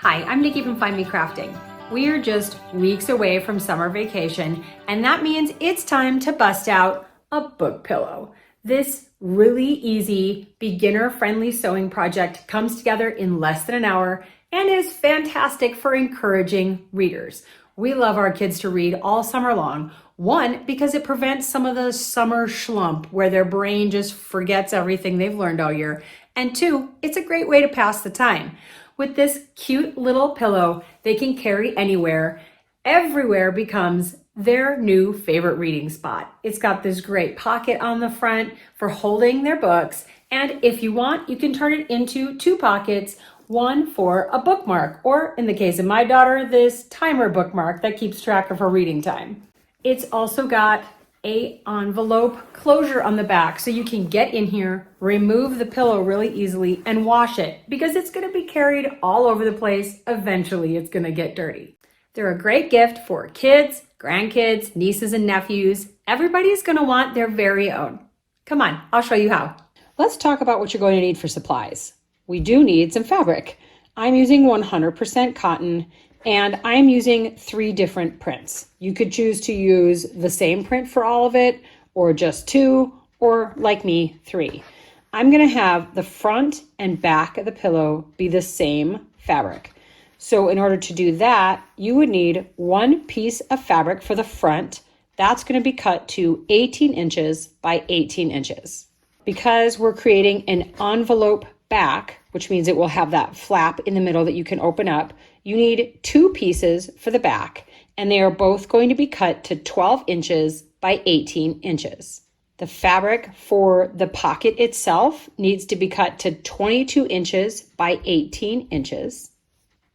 Hi, I'm Nikki from Find Me Crafting. We are just weeks away from summer vacation, and that means it's time to bust out a book pillow. This really easy, beginner-friendly sewing project comes together in less than an hour and is fantastic for encouraging readers. We love our kids to read all summer long. One, because it prevents some of the summer schlump where their brain just forgets everything they've learned all year. And two, it's a great way to pass the time. With this cute little pillow, they can carry anywhere. Everywhere becomes their new favorite reading spot. It's got this great pocket on the front for holding their books. And if you want, you can turn it into two pockets, one for a bookmark, or in the case of my daughter, this timer bookmark that keeps track of her reading time. It's also got a envelope closure on the back so you can get in here, remove the pillow really easily and wash it because it's going to be carried all over the place. Eventually it's going to get dirty. They're a great gift for kids, grandkids, nieces and nephews. Everybody's going to want their very own. Come on, I'll show you how. Let's talk about what you're going to need for supplies. We do need some fabric. I'm using 100% cotton and I'm using 3 different prints. You could choose to use the same print for all of it, or just 2, or like me, 3. I'm gonna have the front and back of the pillow be the same fabric. So in order to do that, you would need 1 piece of fabric for the front. That's gonna be cut to 18 inches by 18 inches. Because we're creating an envelope back, which means it will have that flap in the middle that you can open up, you need 2 pieces for the back, and they are both going to be cut to 12 inches by 18 inches. The fabric for the pocket itself needs to be cut to 22 inches by 18 inches.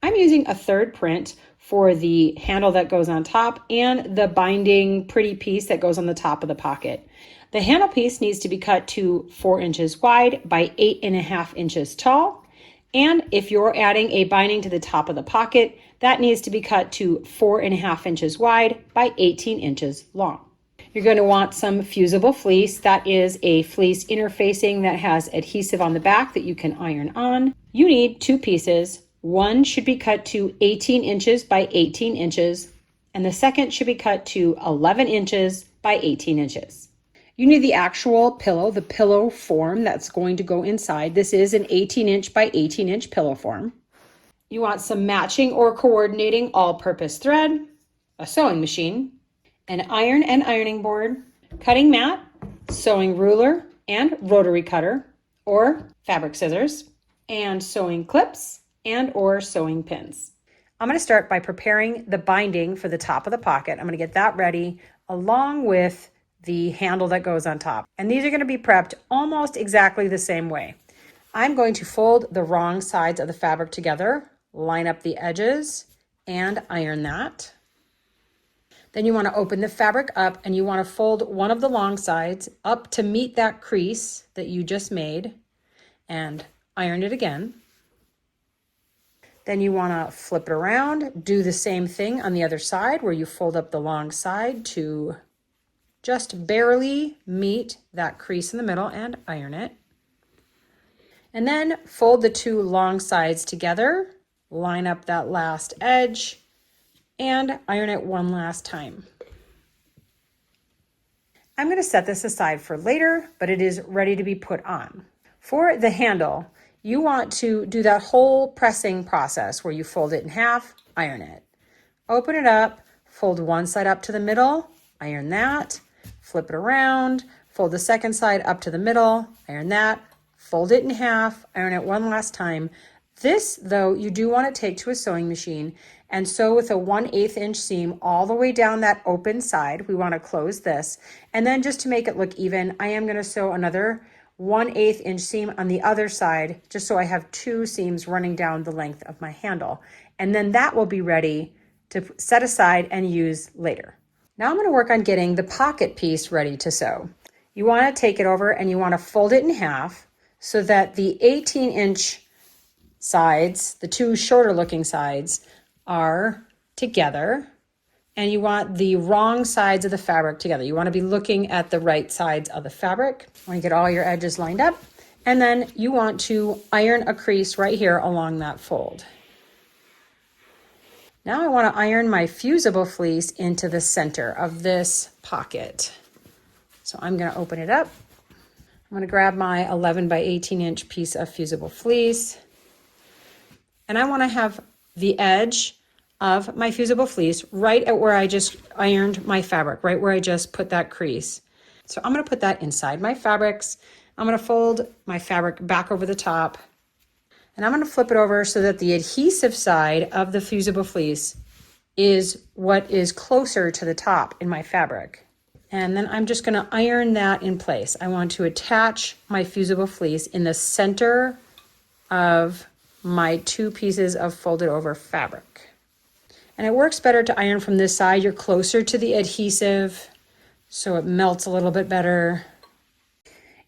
I'm using a 3rd print for the handle that goes on top and the binding pretty piece that goes on the top of the pocket. The handle piece needs to be cut to 4 inches wide by 8.5 inches tall. And if you're adding a binding to the top of the pocket, that needs to be cut to 4.5 inches wide by 18 inches long. You're going to want some fusible fleece. That is a fleece interfacing that has adhesive on the back that you can iron on. You need 2 pieces. One should be cut to 18 inches by 18 inches, and the second should be cut to 11 inches by 18 inches. You need the actual pillow, the pillow form that's going to go inside. This is an 18-inch by 18-inch pillow form. You want some matching or coordinating all-purpose thread, a sewing machine, an iron and ironing board, cutting mat, sewing ruler and rotary cutter, or fabric scissors, and sewing clips and or sewing pins. I'm going to start by preparing the binding for the top of the pocket. I'm going to get that ready along with the handle that goes on top. And these are going to be prepped almost exactly the same way. I'm going to fold the wrong sides of the fabric together, line up the edges, and iron that. Then you want to open the fabric up and you want to fold one of the long sides up to meet that crease that you just made and iron it again. Then you want to flip it around, do the same thing on the other side where you fold up the long side to just barely meet that crease in the middle and iron it. And then fold the 2 long sides together, line up that last edge, and iron it one last time. I'm going to set this aside for later, but it is ready to be put on. For the handle, you want to do that whole pressing process where you fold it in half, iron it. Open it up, fold one side up to the middle, iron that. Flip it around, fold the second side up to the middle, iron that, fold it in half, iron it one last time. This, though, you do want to take to a sewing machine and sew with a 1/8 inch seam all the way down that open side. We want to close this. And then just to make it look even, I am going to sew another 1/8 inch seam on the other side, just so I have 2 seams running down the length of my handle. And then that will be ready to set aside and use later. Now I'm going to work on getting the pocket piece ready to sew. You want to take it over and you want to fold it in half so that the 18-inch sides, the 2 shorter looking sides, are together, and you want the wrong sides of the fabric together. You want to be looking at the right sides of the fabric. You want to get all your edges lined up, and then you want to iron a crease right here along that fold. Now I want to iron my fusible fleece into the center of this pocket. So I'm going to open it up. I'm going to grab my 11 by 18 inch piece of fusible fleece. And I want to have the edge of my fusible fleece right at where I just ironed my fabric, right where I just put that crease. So I'm going to put that inside my fabrics. I'm going to fold my fabric back over the top, and I'm going to flip it over so that the adhesive side of the fusible fleece is what is closer to the top in my fabric. And then I'm just going to iron that in place. I want to attach my fusible fleece in the center of my two pieces of folded over fabric. And it works better to iron from this side. You're closer to the adhesive, so it melts a little bit better.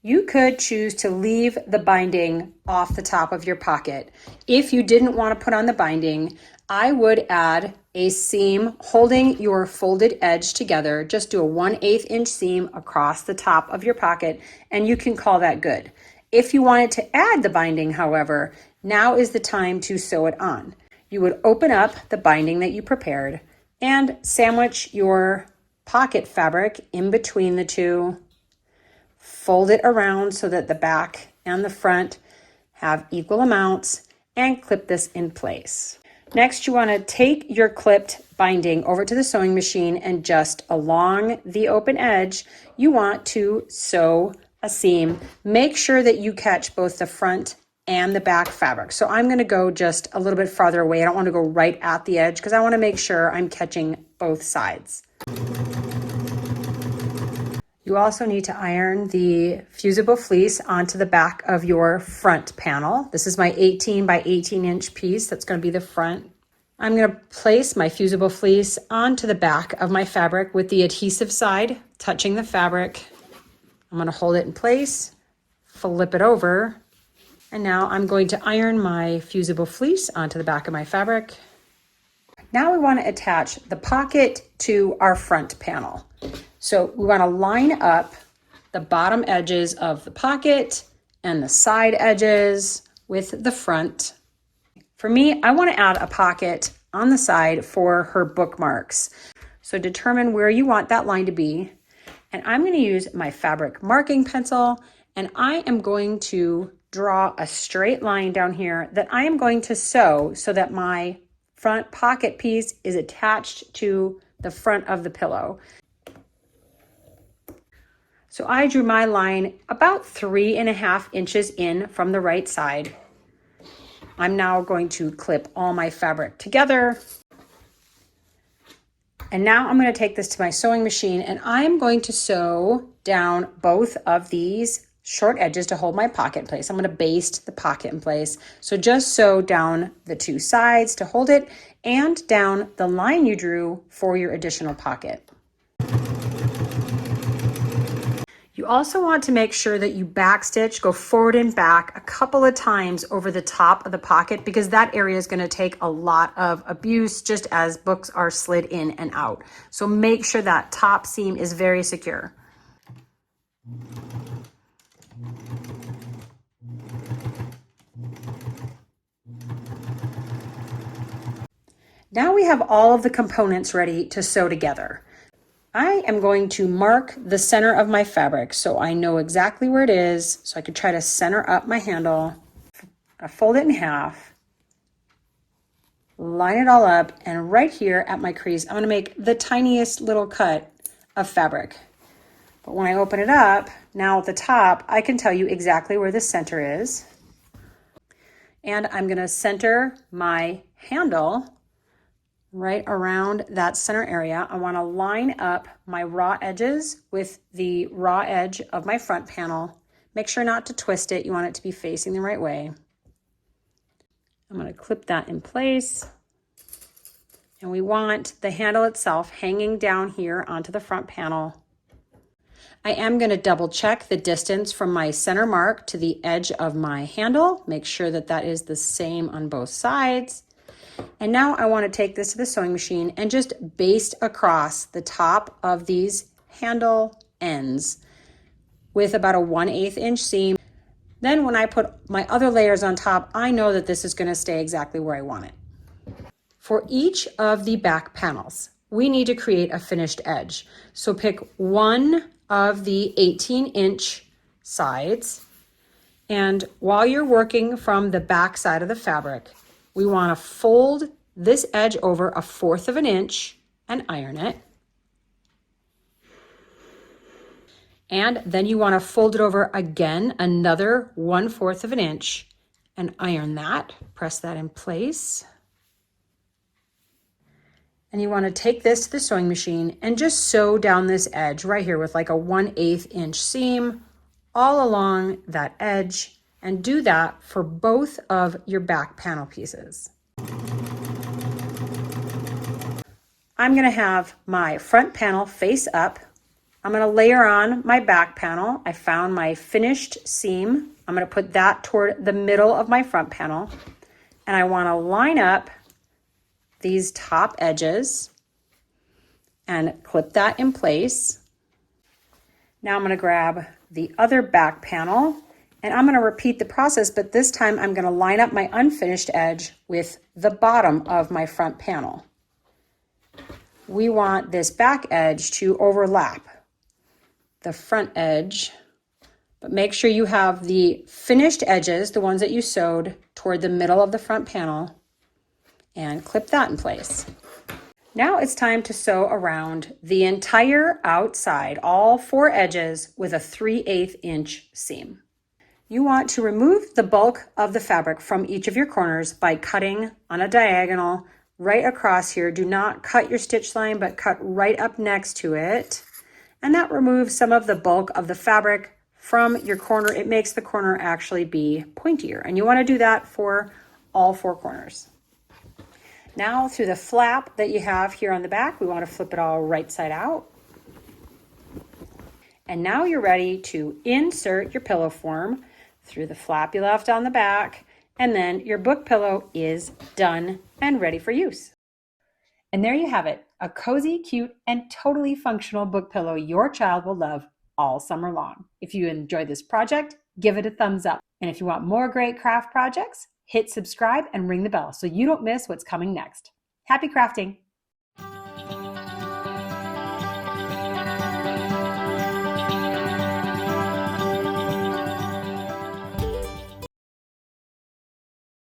You could choose to leave the binding off the top of your pocket. If you didn't want to put on the binding, I would add a seam holding your folded edge together. Just do a 1/8 inch seam across the top of your pocket, and you can call that good. If you wanted to add the binding, however, now is the time to sew it on. You would open up the binding that you prepared and sandwich your pocket fabric in between the two. Fold it around so that the back and the front have equal amounts, and clip this in place. Next, you want to take your clipped binding over to the sewing machine, and just along the open edge, you want to sew a seam. Make sure that you catch both the front and the back fabric. So I'm going to go just a little bit farther away. I don't want to go right at the edge because I want to make sure I'm catching both sides. You also need to iron the fusible fleece onto the back of your front panel. This is my 18 by 18 inch piece. That's going to be the front. I'm going to place my fusible fleece onto the back of my fabric with the adhesive side touching the fabric. I'm going to hold it in place, flip it over, and now I'm going to iron my fusible fleece onto the back of my fabric. Now we want to attach the pocket to our front panel. So we want to line up the bottom edges of the pocket and the side edges with the front. For me, I want to add a pocket on the side for her bookmarks. So determine where you want that line to be. And I'm going to use my fabric marking pencil, and I am going to draw a straight line down here that I am going to sew so that my front pocket piece is attached to the front of the pillow. So I drew my line about 3.5 inches in from the right side. I'm now going to clip all my fabric together. And now I'm going to take this to my sewing machine, and I'm going to sew down both of these short edges to hold my pocket in place. I'm going to baste the pocket in place. So just sew down the two sides to hold it, and down the line you drew for your additional pocket. You also want to make sure that you backstitch, go forward and back a couple of times over the top of the pocket, because that area is going to take a lot of abuse just as books are slid in and out. So make sure that top seam is very secure. Now we have all of the components ready to sew together. I am going to mark the center of my fabric so I know exactly where it is, so I can try to center up my handle. I fold it in half, line it all up, and right here at my crease, I'm going to make the tiniest little cut of fabric. But when I open it up, now at the top, I can tell you exactly where the center is. And I'm going to center my handle right around that center area. I want to line up my raw edges with the raw edge of my front panel. Make sure not to twist it. You want it to be facing the right way. I'm going to clip that in place. And we want the handle itself hanging down here onto the front panel. I am going to double check the distance from my center mark to the edge of my handle. Make sure that that is the same on both sides. And now I want to take this to the sewing machine and just baste across the top of these handle ends with about a 1/8 inch seam. Then when I put my other layers on top, I know that this is going to stay exactly where I want it. For each of the back panels, we need to create a finished edge. So pick one of the 18-inch sides, and while you're working from the back side of the fabric, we want to fold this edge over 1/4 of an inch and iron it. And then you want to fold it over again another 1/4 of an inch and iron that. Press that in place. And you want to take this to the sewing machine and just sew down this edge right here with like a 1/8 inch seam all along that edge, and do that for both of your back panel pieces. I'm going to have my front panel face up. I'm going to layer on my back panel. I found my finished seam. I'm going to put that toward the middle of my front panel, and I want to line up these top edges and clip that in place. Now I'm going to grab the other back panel, and I'm going to repeat the process, but this time I'm going to line up my unfinished edge with the bottom of my front panel. We want this back edge to overlap the front edge, but make sure you have the finished edges, the ones that you sewed, toward the middle of the front panel, and clip that in place. Now it's time to sew around the entire outside, all 4 edges, with a 3/8 inch seam. You want to remove the bulk of the fabric from each of your corners by cutting on a diagonal right across here. Do not cut your stitch line, but cut right up next to it. And that removes some of the bulk of the fabric from your corner. It makes the corner actually be pointier, and you want to do that for all 4 corners. Now through the flap that you have here on the back, we want to flip it all right side out. And now you're ready to insert your pillow form through the flap you left on the back, and then your book pillow is done and ready for use. And there you have it, a cozy, cute, and totally functional book pillow your child will love all summer long. If you enjoyed this project, give it a thumbs up. And if you want more great craft projects, hit subscribe and ring the bell so you don't miss what's coming next. Happy crafting!